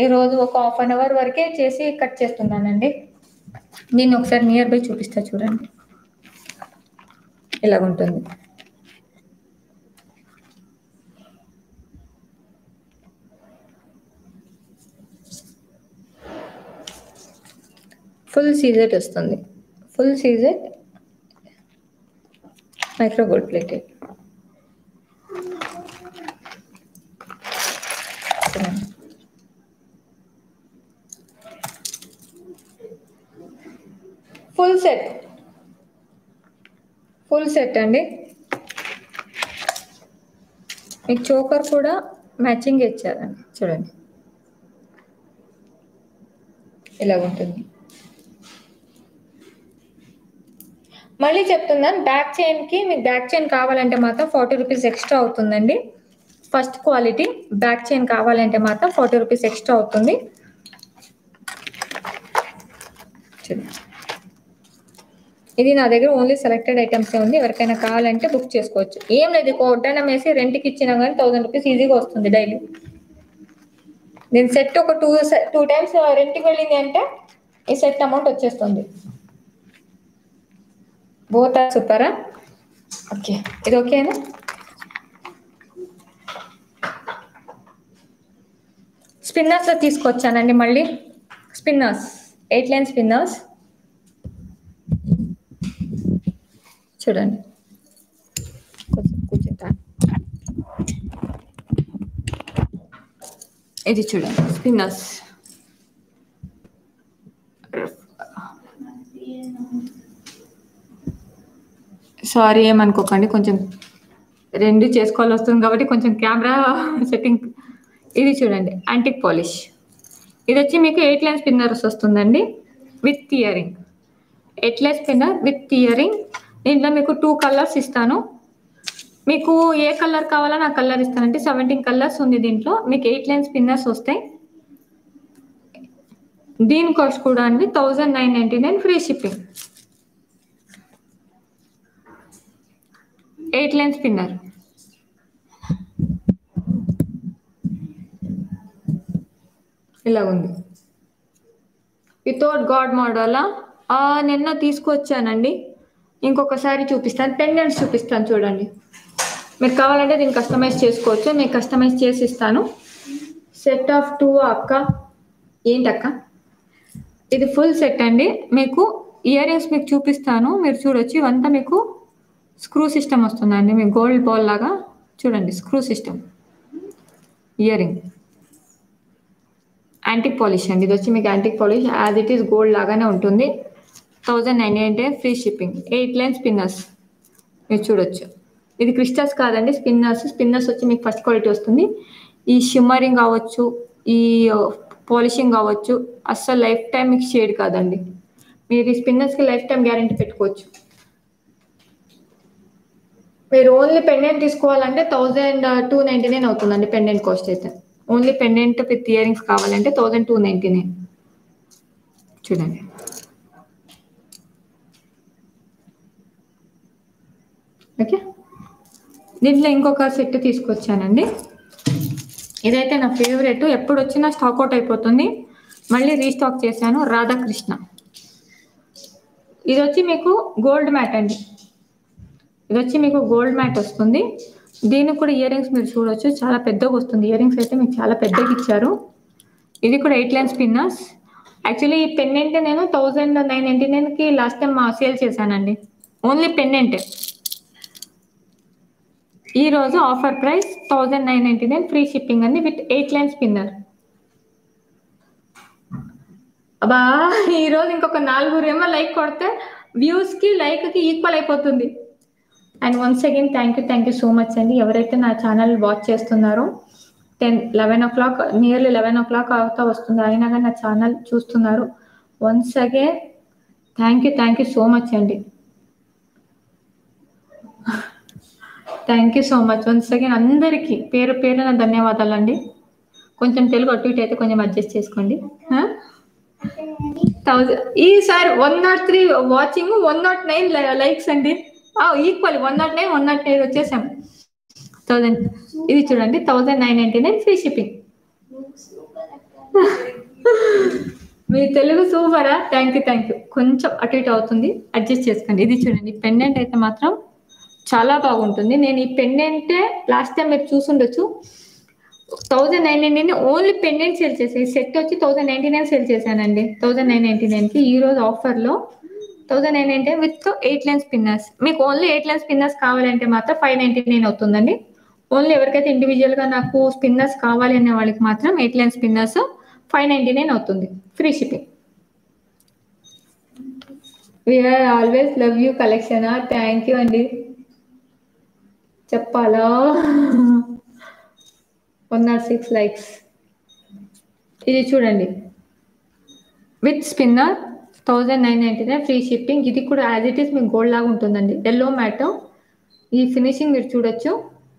ఈరోజు ఒక హాఫ్ అన్ అవర్ వరకే చేసి కట్ చేస్తున్నానండి. దీన్ని ఒకసారి నియర్ బై చూపిస్తా చూడండి, ఇలా ఉంటుంది. ఫుల్ సీజెట్ వస్తుంది, full CZ micro gold plated. Full set, full set అండి. మీకు చోకర్ కూడా మ్యాచింగ్ ఇచ్చారండి, చూడండి ఇలా ఉంటుంది. మళ్ళీ చెప్తున్నాను, బ్యాక్ చైన్కి మీకు బ్యాక్ చైన్ కావాలంటే మాత్రం 40 రూపీస్ ఎక్స్ట్రా అవుతుందండి. ఫస్ట్ క్వాలిటీ బ్యాక్ చైన్ కావాలంటే మాత్రం 40 రూపీస్ ఎక్స్ట్రా అవుతుంది. ఇది నా దగ్గర ఓన్లీ సెలెక్టెడ్ ఐటమ్స్ ఉంది, ఎవరికైనా కావాలంటే బుక్ చేసుకోవచ్చు. ఏం లేదు, కొట్టడం వేసి రెంట్కి ఇచ్చినా కానీ 1000 రూపీస్ ఈజీగా వస్తుంది డైలీ. దీని సెట్ ఒక టూ టైమ్స్ రెంట్కి వెళ్ళింది అంటే ఈ సెట్ అమౌంట్ వచ్చేస్తుంది. బోత్ ఆర్ సూపరా? ఓకే, ఇది ఓకేనా? స్పిన్నర్స్లో తీసుకొచ్చానండి మళ్ళీ, స్పిన్నర్స్ 8 లైన్ స్పిన్నర్స్ చూడండి. కూర్చుంటా, ఇది చూడండి స్పిన్నర్స్. సారీ ఏమనుకోకండి, కొంచెం రెండు చేసుకోవాలి వస్తుంది కాబట్టి కొంచెం కెమెరా సెట్టింగ్. ఇది చూడండి యాంటిక్ పాలిష్, ఇది వచ్చి మీకు 8 లైన్ స్పిన్నర్స్ వస్తుందండి with earring. 8 line spinner with earring. దీంట్లో మీకు 2 కలర్స్ ఇస్తాను, మీకు ఏ కలర్ కావాలో నా కలర్ ఇస్తానంటే 17 కలర్స్ ఉంది దీంట్లో. మీకు 8 లైన్ స్పిన్నర్స్ వస్తాయి. దీని కాస్ట్ కూడా అండి 1999 ఫ్రీ షిప్పింగ్. 8 లైన్ స్పిన్నర్ ఇలా ఉంది, వితౌట్ గాడ్ మోడలా. నిన్న తీసుకొచ్చానండి, ఇంకొకసారి చూపిస్తాను. పెండెంట్స్ చూపిస్తాను చూడండి, మీరు కావాలంటే దీన్ని కస్టమైజ్ చేసుకోవచ్చు, నేను కస్టమైజ్ చేసి ఇస్తాను. సెట్ ఆఫ్ 2 అక్క. ఏంటక్క? ఇది ఫుల్ సెట్ అండి. మీకు ఇయర్ రింగ్స్ మీకు చూపిస్తాను, మీరు చూడొచ్చు. ఇవంతా మీకు స్క్రూ సిస్టమ్ వస్తుందండి, మీకు గోల్డ్ బాల్ లాగా చూడండి, screw system ear ring. Antique polish అండి, ఇది వచ్చి మీకు antique polish as it is gold లాగానే ఉంటుంది. 1999 ఫ్రీ షిప్పింగ్. 8 లైన్ స్పిన్నర్స్ మీరు చూడొచ్చు. ఇది క్రిస్టల్స్ కాదండి, స్పిన్నర్స్. స్పిన్నర్స్ వచ్చి మీకు ఫస్ట్ క్వాలిటీ వస్తుంది. ఈ షిమ్మరింగ్ కావచ్చు, ఈ పాలిషింగ్ కావచ్చు, అస్సలు లైఫ్ టైం మీకు షేడ్ కాదండి. మీరు ఈ స్పిన్నర్స్కి లైఫ్ టైం గ్యారంటీ పెట్టుకోవచ్చు. మీరు ఓన్లీ పెండెంట్ తీసుకోవాలంటే 1299 అవుతుందండి పెండెంట్ కాస్ట్ అయితే. Only pendant with ear rings కావాలంటే 1299 చూడండి. ఓకే, దీంట్లో ఇంకొక సెట్ తీసుకొచ్చానండి. ఇదైతే నా ఫేవరెట్, ఎప్పుడు వచ్చినా స్టాక్ అవుట్ అయిపోతుంది, మళ్ళీ రీస్టాక్ చేశాను. రాధాకృష్ణ, ఇది వచ్చి మీకు గోల్డ్ మ్యాట్ అండి. ఇది వచ్చి మీకు గోల్డ్ మ్యాట్ వస్తుంది. దీనికి కూడా ఇయర్ రింగ్స్ మీరు చూడొచ్చు, చాలా పెద్దగా వస్తుంది. ఇయర్ రింగ్స్ అయితే మీకు చాలా పెద్దగా ఇచ్చారు. ఇది కూడా 8 లైన్ స్పిన్నర్స్. యాక్చువల్లీ ఈ పెండెంట్ నేను 1999కి లాస్ట్ టైం సేల్ చేశానండి, ఓన్లీ పెండెంట్. ఈ రోజు ఆఫర్ ప్రైస్ 1999 ఫ్రీ షిప్పింగ్ అండి విత్ 8 లైన్ స్పిన్నర్. అబ్బా ఈ రోజు ఇంకొక 4 లైక్ కొడితే వ్యూస్ కి లైక్ కి ఈక్వల్ అయిపోతుంది. And once again thank you so much అండి. ఎవరైతే నా ఛానల్ వాచ్ చేస్తున్నారో 11 o'clock నియర్లీ 11 o'clock అవుతా వస్తుంది, అయినా కానీ నా ఛానల్ చూస్తున్నారు. Once again thank you so much అండి. Thank you so much once again అందరికీ పేరు పేరున ధన్యవాదాలండి. కొంచెం తెలుగు అటు ఇటు అయితే కొంచెం అడ్జస్ట్ చేసుకోండి. ఈసారి 103 వాచింగ్, 109 లైక్స్ అండి. ఈక్వల్ 109 109 వచ్చేసాం. 1000 ఇది చూడండి 1999 ఫ్రీ షిప్పింగ్. మీ తెలుగు సూపరా, థ్యాంక్ యూ. కొంచెం అటు ఇటు అవుతుంది, అడ్జస్ట్ చేసుకోండి. ఇది చూడండి పెండెంట్ అయితే మాత్రం చాలా బాగుంటుంది. నేను ఈ పెండెంటే లాస్ట్ టైం మీరు చూసుండొచ్చు, 1999 ఓన్లీ పెండెంట్ సేల్ చేసి సెట్ వచ్చి 1099 సేల్ చేశానండి. 1999కి ఈ రోజు ఆఫర్లో 1999 విత్ 8 లైన్ స్పిన్నర్స్. మీకు ఓన్లీ 8 లైన్ స్పిన్నర్స్ కావాలంటే మాత్రం 599 అవుతుందండి. ఓన్లీ ఎవరికైతే ఇండివిజువల్గా నాకు స్పిన్నర్స్ కావాలి అనే వాళ్ళకి మాత్రం 8 లైన్ స్పిన్నర్స్ 599 అవుతుంది free shipping. We are always love you collection. Thank you అండి. చెప్పాలా 106 లైక్స్. ఇది చూడండి విత్ స్పిన్నర్ 1999 ఫ్రీ షిప్పింగ్. ఇది కూడా యాజ్ ఇట్ ఈస్ మీకు గోల్డ్ లాగా ఉంటుందండి. ఎల్లో మ్యాట్ ఈ ఫినిషింగ్ మీరు చూడొచ్చు.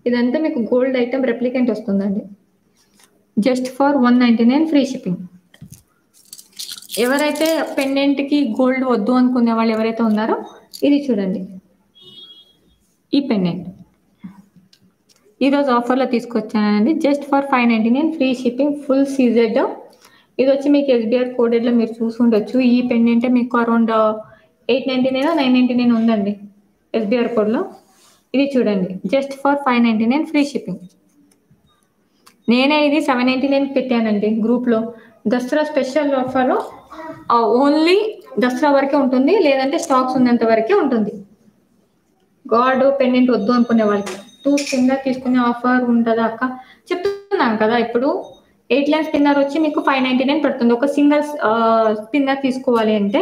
ఇదంతా మీకు గోల్డ్ ఐటమ్ రెప్లికెంట్ వస్తుందండి. Just for 199 free shipping. ఎవరైతే పెండెంట్కి గోల్డ్ వద్దు అనుకునే వాళ్ళు ఎవరైతే ఉన్నారో ఇది చూడండి, ఈ పెండెంట్ ఈరోజు ఆఫర్లో తీసుకొచ్చానండి. Just for 599 free shipping full CZ. ఇది వచ్చి మీకు ఎస్బీఆర్ కోడెడ్లో మీరు చూసి ఉండొచ్చు. ఈ పెండెంటే మీకు అరౌండ్ 899 999 ఉందండి ఎస్బీఆర్ కోడ్లో. ఇది చూడండి జస్ట్ ఫర్ 599 ఫ్రీ షిప్పింగ్. నేనే ఇది 799 పెట్టానండి గ్రూప్లో. దసరా స్పెషల్ ఆఫర్లో ఓన్లీ దసరా వరకే ఉంటుంది, లేదంటే స్టాక్స్ ఉన్నంత వరకే ఉంటుంది. గాడ్ పెండెంట్ వద్దు అనుకునే వాళ్ళకి 2 స్పిన్నర్ తీసుకునే ఆఫర్ ఉంటుందా అక్క? చెప్తున్నాను కదా, ఇప్పుడు 8 లైన్ స్పిన్నర్ వచ్చి మీకు 599 పడుతుంది ఒక సింగిల్ స్పిన్నర్ తీసుకోవాలి అంటే.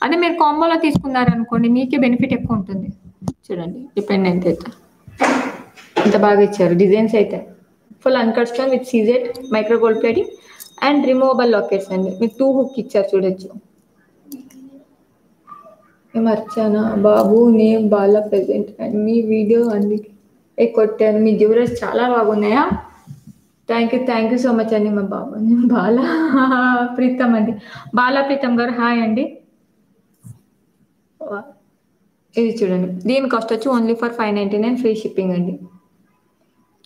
అదే మీరు కాంబోలో తీసుకున్నారనుకోండి మీకే బెనిఫిట్ ఎక్కువ ఉంటుంది. చూడండి ఈ పెండెంట్ అయితే ఎంత బాగా ఇచ్చారు. డిజైన్స్ అయితే full uncut stone with CZ micro gold plating and removable lockets అండి. మీకు 2 హుక్ ఇచ్చారు చూడొచ్చు. Archana Babu name Bala present and మీ వీడియో అందుకే కొట్టాను. మీ జ్యువెలర్స్ చాలా బాగున్నాయా? థ్యాంక్ యూ సో మచ్ అండి. మా బాబు బాలా ప్రీతం అండి. బాలా ప్రీతం గారు హాయ్ అండి. ఇది చూడండి దీని కాస్ట్ వచ్చి ఓన్లీ ఫర్ 599 ఫ్రీ షిప్పింగ్ అండి.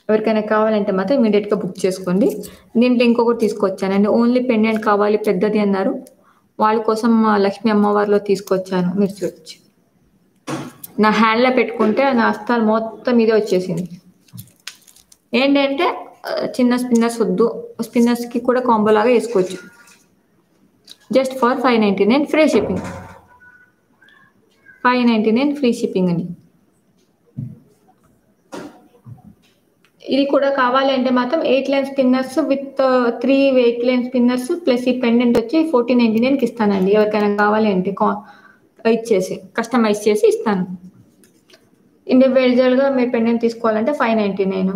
ఎవరికైనా కావాలంటే మాత్రం ఇమీడియట్గా బుక్ చేసుకోండి. దీంట్లో ఇంకొకటి తీసుకొచ్చానండి. ఓన్లీ పెండెంట్ కావాలి పెద్దది అన్నారు, వాళ్ళ కోసం లక్ష్మీ అమ్మవారిలో తీసుకొచ్చాను. మీరు చూడొచ్చు నా హ్యాండ్లో పెట్టుకుంటే నా హస్తాలు మొత్తం ఇదే వచ్చేసింది. ఏంటంటే చిన్న స్పిన్నర్స్ వద్దు, స్పిన్నర్స్కి కూడా కాంబో లాగా వేసుకోవచ్చు. Just for 599 free shipping. 599 free shipping అండి. ఇది కూడా కావాలి అంటే మాత్రం 8 line spinners with 3 8 line spinners plus ఈ పెండెంట్ వచ్చి 1499కి ఇస్తానండి. ఎవరికైనా కావాలి అంటే ఇచ్చేసి కస్టమైజ్ చేసి ఇస్తాను. ఇండివిజువల్గా మీరు పెండెంట్ తీసుకోవాలంటే 599,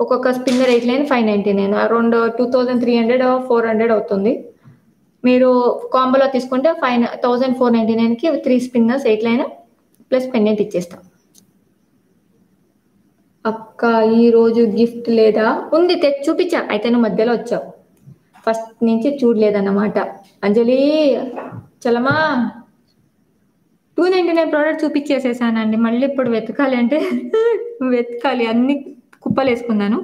ఒక్కొక్క స్పిన్నర్ 8 లైన్ 599, అరౌండ్ 2300 400 అవుతుంది. మీరు కాంబోలో తీసుకుంటే 1499కి 3 స్పిన్నర్స్ 8 లైన్ ప్లస్ పెండెంట్ ఇచ్చేస్తాం. అక్క ఈరోజు గిఫ్ట్ లేదా? ఉంది తెచ్చి చూపించా, అయితే నువ్వు మధ్యలో వచ్చావు, ఫస్ట్ నుంచి చూడలేదన్నమాట. అంజలి చలమా 299 ప్రోడక్ట్ చూపించేసేసానండి. మళ్ళీ ఇప్పుడు వెతకాలి అంటే వెతకాలి, అన్ని కుప్పలు వేసుకున్నాను.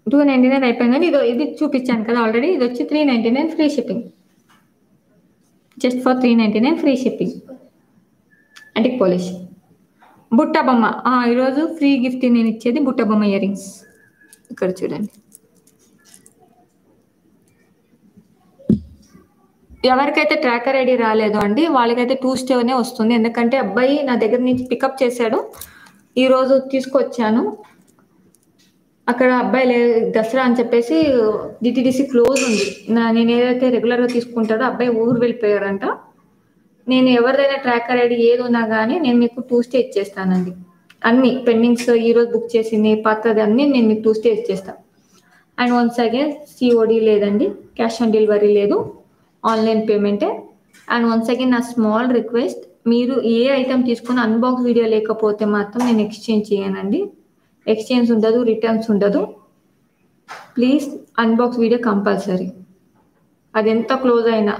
299 అయిపోయిందని ఇది చూపించాను కదా ఆల్రెడీ. ఇది వచ్చి 399 free shipping. Just for 399 free shipping. అంటే పాలిష్ బుట్ట బొమ్మ. ఈరోజు ఫ్రీ గిఫ్ట్ నేను ఇచ్చేది బుట్ట బొమ్మ ఇయర్ రింగ్స్. ఇక్కడ చూడండి ఎవరికైతే ట్రాకర్ ఐడి రాలేదో అండి వాళ్ళకైతే ట్యూస్డేనే వస్తుంది. ఎందుకంటే అబ్బాయి నా దగ్గర నుంచి పికప్ చేశాడు, ఈరోజు తీసుకొచ్చాను. అక్కడ అబ్బాయి దసరా అని చెప్పేసి డిటిడిసి క్లోజ్ ఉంది. నేను ఏదైతే రెగ్యులర్గా తీసుకుంటాడో అబ్బాయి ఊరు వెళ్ళిపోయారంట. నేను ఎవరిదైనా ట్రాకర్ ఐడి ఏది ఉన్నా కానీ నేను మీకు ట్యూస్డే ఇచ్చేస్తానండి. అన్ని పెండింగ్స్ ఈరోజు బుక్ చేసింది పాతది అన్ని నేను మీకు ట్యూస్డే ఇచ్చేస్తాను. అండ్ వన్స్ అగైన్ సిఓడి లేదండి, క్యాష్ ఆన్ డెలివరీ లేదు, ఆన్లైన్ పేమెంటే. అండ్ వన్స్ అగైన్ నా స్మాల్ రిక్వెస్ట్, మీరు ఏ ఐటమ్ తీసుకుని అన్బాక్స్ వీడియో లేకపోతే మాత్రం నేను ఎక్స్చేంజ్ చేయనండి. ఎక్స్చేంజ్ ఉండదు, రిటర్న్స్ ఉండదు. Please unbox video compulsory. అది ఎంత క్లోజ్ అయినా,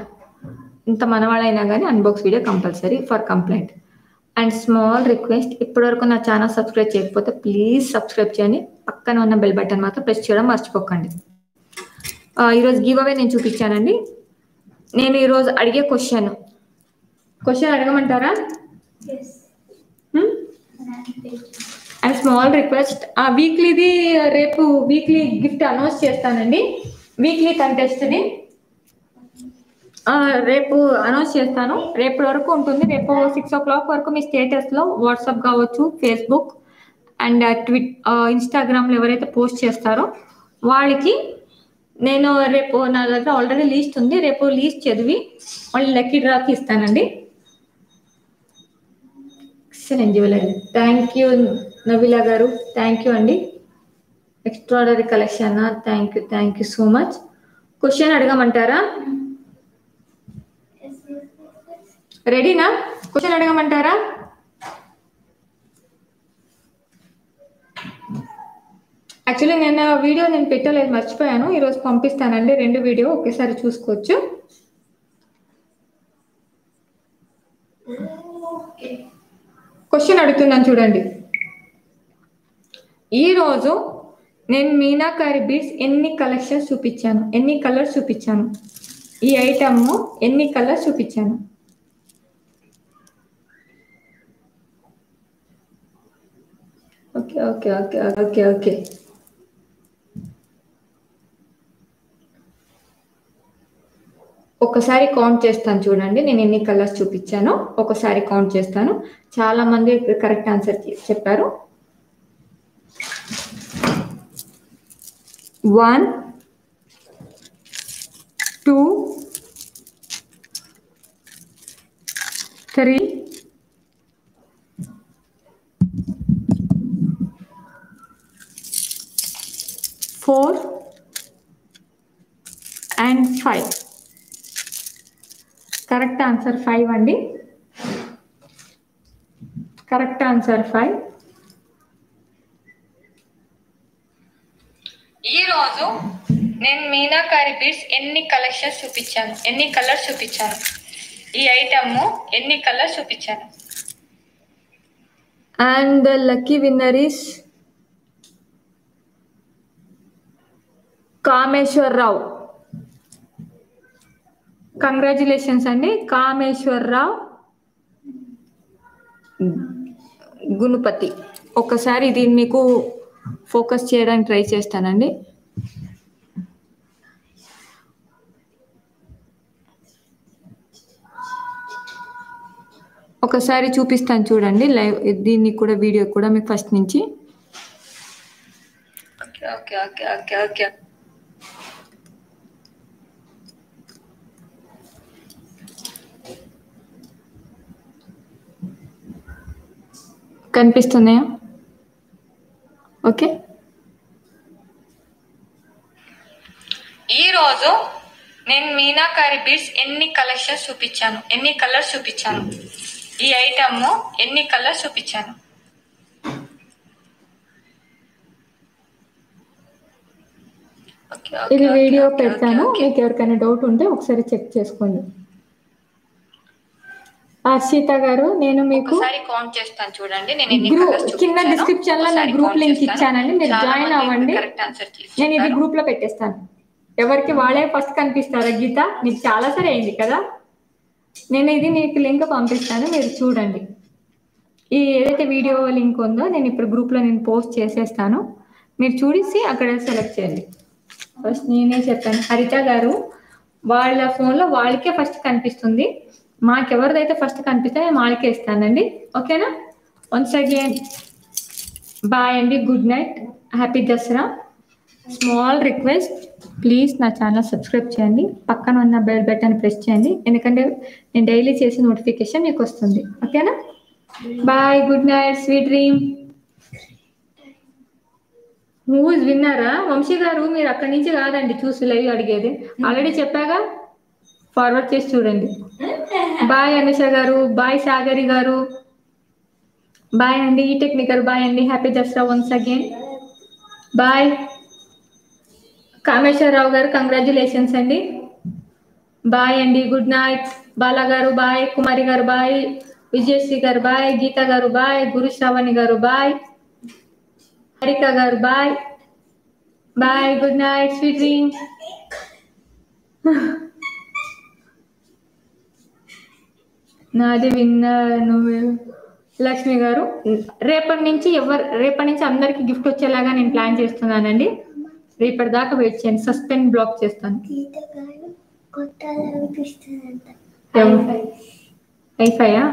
ఇంత మనవాళ్ళైనా కానీ unbox video compulsory for complaint. And small request, ఇప్పటివరకు నా ఛానల్ సబ్స్క్రైబ్ చేయకపోతే ప్లీజ్ సబ్స్క్రైబ్ చేయండి. పక్కన ఉన్న బెల్ బటన్ మాత్రం ప్రెస్ చేయడం మర్చిపోకండి. ఈరోజు గివ్ అవే నేను చూపించానండి. నేను ఈరోజు అడిగే క్వశ్చన్ అడగమంటారా? అండ్ స్మాల్ రిక్వెస్ట్, వీక్లీది రేపు వీక్లీ గిఫ్ట్ అనౌన్స్ చేస్తానండి. వీక్లీ కంటెస్ట్ని రేపు అనౌన్స్ చేస్తాను. రేపు వరకు ఉంటుంది. రేపు 6 o'clock వరకు మీ స్టేటస్లో వాట్సాప్ కావచ్చు, ఫేస్బుక్ అండ్ ఇన్స్టాగ్రామ్లో ఎవరైతే పోస్ట్ చేస్తారో వాళ్ళకి నేను రేపు నా దగ్గర ఆల్రెడీ లిస్ట్ ఉంది, రేపు లిస్ట్ చదివి మళ్ళీ లక్కీ డ్రాకి ఇస్తానండి. Excellent jewellery, thank you Navila గారు, థ్యాంక్ యూ అండి. Extraordinary collection, thank you so much. Question అడగమంటారా? రెడీనా? క్వశ్చన్ అడగమంటారా? యాక్చువల్లీ నేను వీడియో పెట్టలేదు, మర్చిపోయాను. ఈరోజు పంపిస్తానండి 2 వీడియో ఒకేసారి చూసుకోవచ్చు. క్వశ్చన్ అడుగుతున్నాను చూడండి. ఈరోజు నేను మీనాకారి బీడ్స్ ఎన్ని కలెక్షన్స్ చూపించాను, ఎన్ని కలర్స్ చూపించాను, ఈ ఐటమ్ ఎన్ని కలర్స్ చూపించాను? Okay okay okay okay okay ఒకసారి కౌంట్ చేస్తాను చూడండి, నేను ఎన్ని కలర్స్ చూపించాను ఒకసారి కౌంట్ చేస్తాను. చాలా మంది కరెక్ట్ ఆన్సర్ చెప్పారు. 1 2 3 4 and 5. కరెక్ట్ ఆన్సర్ 5 అండి. Correct answer 5. ఈరోజు నేను మీనాకారి బీడ్స్ ఎన్ని కలెక్షన్స్ చూపించాను, ఎన్ని కలర్స్ చూపించాను, ఈ ఐటమ్ ఎన్ని కలర్స్ చూపించాను? And the lucky winner is Kameswara Rao. Congratulations అండి, కామేశ్వరరావు గుణపతి. ఒక్కసారి ఇది మీకు ఫోకస్ చేయడానికి ట్రై చేస్తానండి. ఒకసారి చూపిస్తాను చూడండి లైవ్, దీన్ని కూడా వీడియో కూడా మీకు ఫస్ట్ నుంచి. Okay okay okay okay okay కనిపిస్తున్నాయా? ఓకే. ఈరోజు నేను మీనాకారి బీడ్స్ ఎన్ని కలెక్షన్స్ చూపించాను, ఎన్ని కలర్స్ చూపించాను, ఈ ఐటమ్ ఎన్ని కలర్స్ చూపించాను? ఇది వీడియో పెడతాను, మీకు ఎవరికైనా డౌట్ ఉంటే ఒకసారి చెక్ చేసుకోండి. హర్షిత గారు, నేను మీకు కౌంట్ చేస్తాను చూడండి, కింద డిస్క్రిప్షన్ లో నా గ్రూప్ లింక్ ఇచ్చానండి, మీరు జాయిన్ అవ్వండి. నేను ఇది గ్రూప్ లో పెట్టేస్తాను, ఎవరికి వాళ్ళే ఫస్ట్ కనిపిస్తారు. గీత నీకు చాలా సరే అయింది కదా, నేను ఇది నీకు లింక్ పంపిస్తాను, మీరు చూడండి. ఈ ఏదైతే వీడియో లింక్ ఉందో నేను ఇప్పుడు గ్రూప్లో నేను పోస్ట్ చేసేస్తాను, మీరు చూసి అక్కడ సెలెక్ట్ చేయండి. ఫస్ట్ నేనే చెప్పాను. హరిత గారు వాళ్ళ ఫోన్లో వాళ్ళకే ఫస్ట్ కనిపిస్తుంది. మాకెవరిదైతే ఫస్ట్ కనిపిస్తే నేను వాళ్ళకే ఇస్తానండి. ఓకేనా? వన్స్ అగైన్ బాయ్ అండి, good night, happy Dasara. Small request, please నా ఛానల్ సబ్స్క్రైబ్ చేయండి, పక్కన ఉన్న బెల్ బటన్ ప్రెస్ చేయండి, ఎందుకంటే నేను డైలీ చేసే నోటిఫికేషన్ మీకు వస్తుంది. ఓకేనా? Bye, good night, sweet dream. Movies విన్నారా? వంశీ గారు మీరు అక్కడి నుంచి కాదండి చూసి లైవ్ అడిగేది, ఆల్రెడీ చెప్పాగా, ఫార్వర్డ్ చేసి చూడండి. బాయ్ అనుష గారు, బాయ్ సాగరి గారు, బాయ్ అండి ఈ టెక్నికల్, బాయ్ అండి, happy Dasara once again, bye. Kameswararao గారు కంగ్రాచులేషన్స్ అండి, బాయ్ అండి, గుడ్ నైట్. బాలా గారు బాయ్, కుమారి గారు బాయ్, విజయశ్రీ గారు బాయ్, గీత గారు బాయ్, గురు శ్రావణి గారు బాయ్, హరిక గారు bye, bye, good night, sweet dream. నాది విన్నాను. లక్ష్మి గారు, రేపటి నుంచి అందరికి గిఫ్ట్ వచ్చేలాగా నేను ప్లాన్ చేస్తున్నానండి. రేపటి దాకా వెయిట్ చేయండి, సస్పెండ్ బ్లాక్ చేస్తాను. హైఫై